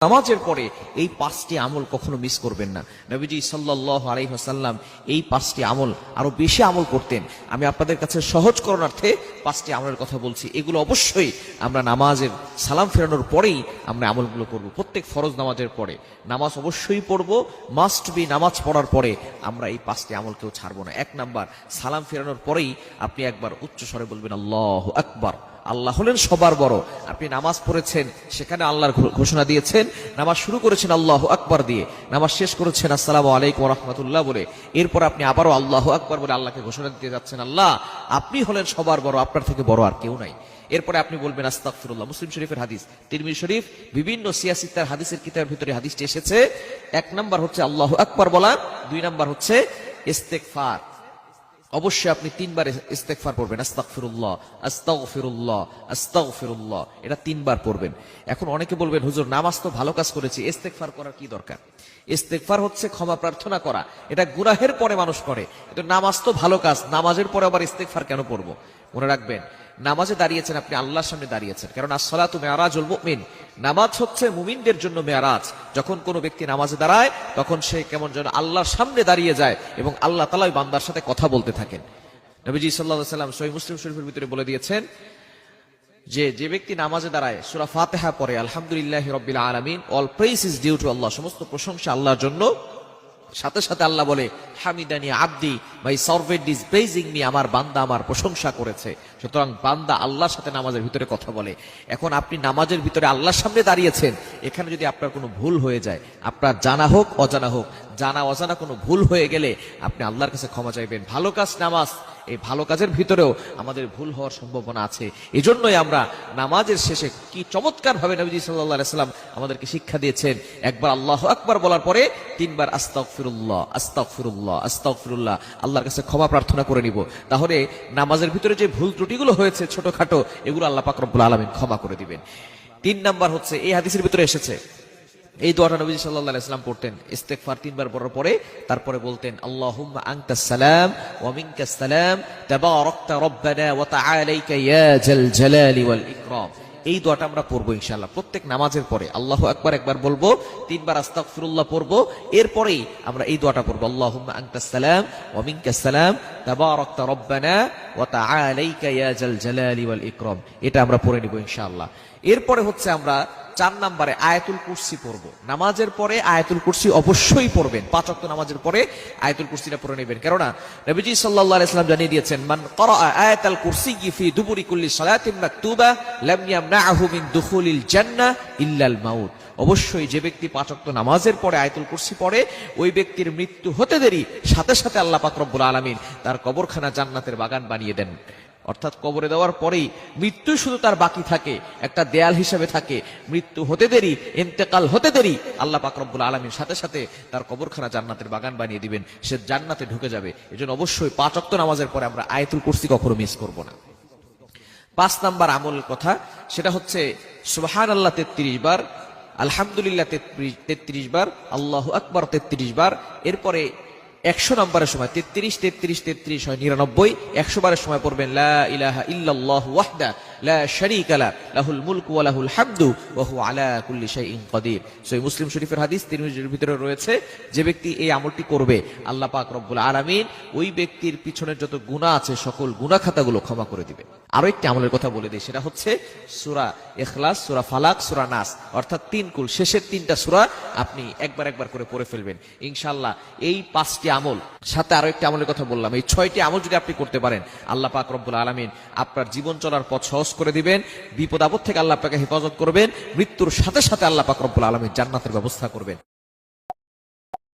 নামাজের পরে এই 5টি আমল কখনো মিস করবেন না। নবীজি সাল্লাল্লাহু আলাইহি ওয়াসাল্লাম এই 5টি আমল আরো বেশি আমল করতেন। আমি আপনাদের কাছে সহজ করণার্থে 5টি আমলের কথা বলছি। এগুলো অবশ্যই আমরা নামাজের সালাম ফেরানোর পরেই আমরা আমলগুলো করব। প্রত্যেক ফরজ নামাজের পরে নামাজ অবশ্যই পড়ব, মাস্ট বি। নামাজ পড়ার পরে আমরা এই 5টি আমল কেউ ছাড়বো না। 1 নাম্বার, সালাম ফেরানোর পরেই আপনি একবার উচ্চ স্বরে বলবেন আল্লাহু আকবার। আল্লাহ হলেন সবার বড়। আপনি নামাজ পড়েছেন, সেখানে আল্লাহর ঘোষণা দিয়েছেন। নামাজ শুরু করেছেন আল্লাহু আকবার দিয়ে, নামাজ শেষ করেছেন আসসালামু আলাইকুম ওয়া রাহমাতুল্লাহ বলে। এরপর আপনি আবারও আল্লাহু আকবার বলে আল্লাহকে ঘোষণা দিতে যাচ্ছেন, আল্লাহ আপনি হলেন সবার বড়, আপনার থেকে বড় আর কেউ নাই। এরপরে আপনি বলবেন আস্তাগফিরুল্লাহ। মুসলিম শরীফের হাদিস, তিরমিজি শরীফ, বিভিন্ন সিয়াসিত্তার হাদিসের কিতাবের ভিতরে হাদিসটি এসেছে। 1 নাম্বার হচ্ছে আল্লাহু আকবার বলা, 2 নাম্বার হচ্ছে ইস্তেগফার। অবশ্যই আপনি 3 বার ইস্তেগফার পড়বেন, আস্তাগফিরুল্লাহ আস্তাগফিরুল্লাহ আস্তাগফিরুল্লাহ, এটা 3 বার পড়বেন। এখন অনেকে বলবেন, হুজুর নামাজ তো ভালো কাজ করেছি, ইস্তেগফার করার কি দরকার? ইস্তেগফার হচ্ছে ক্ষমা প্রার্থনা করা, এটা গুনাহের পরে মানুষ করে। কিন্তু নামাজ তো ভালো কাজ, নামাজের পরে আবার ইস্তেগফার কেন পড়বো? মনে রাখবেন, নামাজে দাঁড়িয়েছেন, আপনি আল্লাহর সামনে দাঁড়িয়েছেন, কারণ আসসালাতু মিরাজুল মুমিন, নামাজ হচ্ছে মুমিনদের জন্য মেরাজ। যখন কোনো ব্যক্তি নামাজে দাঁড়ায় তখন সে কেমন যেন আল্লাহর সামনে দাঁড়িয়ে যায় এবং আল্লাহ তাআলা ওই বান্দার সাথে কথা বলতে থাকেন। নবীজি সাল্লাল্লাহু আলাইহি ওয়াসাল্লাম সহিহ মুসলিম শরীফের ভিতরে বলে দিয়েছেন যে ব্যক্তি নামাজে দাঁড়ায় সূরা ফাতিহা পড়ে আলহামদুলিল্লাহি রাব্বিল আলামিন, all praise is due to Allah, সমস্ত প্রশংসা আল্লাহর জন্য, সাথে সাথে আল্লাহ বলে হামিদানি আব্দি, my servant is praising me, আমার বান্দা আমার প্রশংসা করেছে। সুতরাং বান্দা আল্লাহর সাথে নামাজের ভিতরে কথা বলে। এখন আপনি নামাজের ভিতরে আল্লাহর সামনে দাঁড়িয়েছেন, এখানে যদি আপনার কোনো ভুল হয়ে যায়, আপনার জানা হোক অজানা হোক, জানা অজানা কোনো ভুল হয়ে গেলে আপনি আল্লাহর কাছে ক্ষমা চাইবেন। ভালো কাজ নামাজ, এই ভালো কাজের ভিতরেও আমাদের ভুল হওয়ার সম্ভাবনা আছে। এজন্যই আমরা নামাজের শেষে কি চমৎকার ভাবে নবী সাল্লাল্লাহু আলাইহি ওয়াসাল্লাম আমাদেরকে শিক্ষা দিয়েছেন, একবার আল্লাহু আকবার বলার পরে 3 বার আস্তাগফিরুল্লাহ আস্তাগফিরুল্লাহ আস্তাগফিরুল্লাহ, আল্লাহর কাছে ক্ষমা প্রার্থনা করে নিব। তাহলে নামাজের ভিতরে যে ভুল ত্রুটিগুলো হয়েছে ছোটখাটো, এগুলো আল্লাহ পাক রব্বুল আলামিন ক্ষমা করে দিবেন। 3 নাম্বার হচ্ছে, এই হাদিসের ভিতরে এসেছে, এই দোয়াটা নবী সাল্লাল্লাহু আলাইহি ওয়াসাল্লাম পড়তেন। ইস্তেগফার 3 বার পড়ার পরে তারপরে বলতেন আল্লাহুম্মা আনতাস সালাম ওয়া মিনকাস সালাম তাবারাকতা রব্বানা ওয়া তাআলাইকা ইয়া জাল জালালি ওয়াল ইকরাম। এই দোয়াটা আমরা পড়বো ইনশাআল্লাহ প্রত্যেক নামাজের পরে। আল্লাহু আকবার একবার বলবো, 3 বার আস্তাগফিরুল্লাহ পড়বো, এরপরেই আমরা এই দোয়াটা পড়বো আল্লাহুম্মা আনতাস সালাম ওয়া মিনকাস সালাম তাবারাকতা রব্বানা ওয়া তাআলাইকা ইয়া জাল জালালি ওয়াল ইকরাম। এটা আমরা পড়ে নিব ইনশাআল্লাহ। এরপরে হচ্ছে আমরা 4 নম্বরে আয়াতুল কুরসি পড়বো। নামাজের পরে আয়াতুল কুরসি অবশ্যই পড়বেন। 5 ওয়াক্ত নামাজের পরে আয়াতুল কুরসিটা পড়ে নেবেন, কেননা নবীজি সাল্লাল্লাহু আলাইহি ওয়াসাল্লাম জানিয়ে দিয়েছেন, মান ক্বারা আয়াতাল কুরসি ফি দুবুরি কুল্লি সালাতিন মাকতুবা লাম ইয়ামনাহু মিন দুখুলিল জান্নাহ ইল্লাল মাউত। অবশ্যই যে ব্যক্তি 5 ওয়াক্ত নামাজের পরে আয়াতুল কুরসি পড়ে, ওই ব্যক্তির মৃত্যু হতে দেরি সাথে সাথে আল্লাহ পাক রব্বুল আলামিন তার কবরখানা জান্নাতের বাগান বানিয়ে দেন। অর্থাৎ কবরে দেওয়ার পরেই মৃত্যু শুধু তার বাকি থাকে, একটা দেয়াল হিসেবে থাকে। মৃত্যু হতে দেরি, ইন্তেকাল হতে দেরি, আল্লাহ পাক রব্বুল আলামিন সাথে সাথে তার কবরখানা জান্নাতের বাগান বানিয়ে দিবেন, সে জান্নাতে ঢুকে যাবে। এজন্য অবশ্যই 5 ওয়াক্ত নামাজের পরে আমরা আয়াতুল কুরসি কখনো মিস করব না। 5 নাম্বার আমলের কথা, সেটা হচ্ছে সুবহানাল্লাহ 33 বার, আলহামদুলিল্লাহ 33 বার, আল্লাহু আকবার 33 বার। এরপরে 100 নম্বরের সময় 33 33 33 হয় 99, 100 বারের সময় পড়বেন লা ইলাহা ইল্লাল্লাহু ওয়াহদা লা শারীকা লা লাহুল মুলকু ওয়া লাহুল হামদু ওয়া হুয়া আলা কুল্লি শাইইন কাদির। সহিহ মুসলিম শরীফের হাদিস, তিরমিজির ভিতরে রয়েছে, যে ব্যক্তি এই আমলটি করবে আল্লাহ পাক রব্বুল আলামিন ওই ব্যক্তির পিছনের যত গুনাহ আছে সকল গুনাহ খাতাগুলো ক্ষমা করে দিবেন। আরো একটি আমলের কথা বলে দেই, সেটা হচ্ছে সূরা ইখলাস, সূরা ফালাক, সূরা নাস, অর্থাৎ 3 কুল, শেষের 3টা সূরা আপনি একবার একবার করে পড়ে ফেলবেন ইনশাআল্লাহ। এই 5টি আমল, সাথে আরো একটি আমলের কথা বললাম, এই 6টি আমল যদি আপনি করতে পারেন, আল্লাহ পাক রব্বুল আলামিন আপনার জীবন চলার পথ সহজ করে দিবেন, বিপদ আপদ থেকে আল্লাহ আপনাকে হেফাজত করবেন, মৃত্যুর সাথে সাথে আল্লাহ পাক রব্বুল আলামিন জান্নাতের ব্যবস্থা করবেন।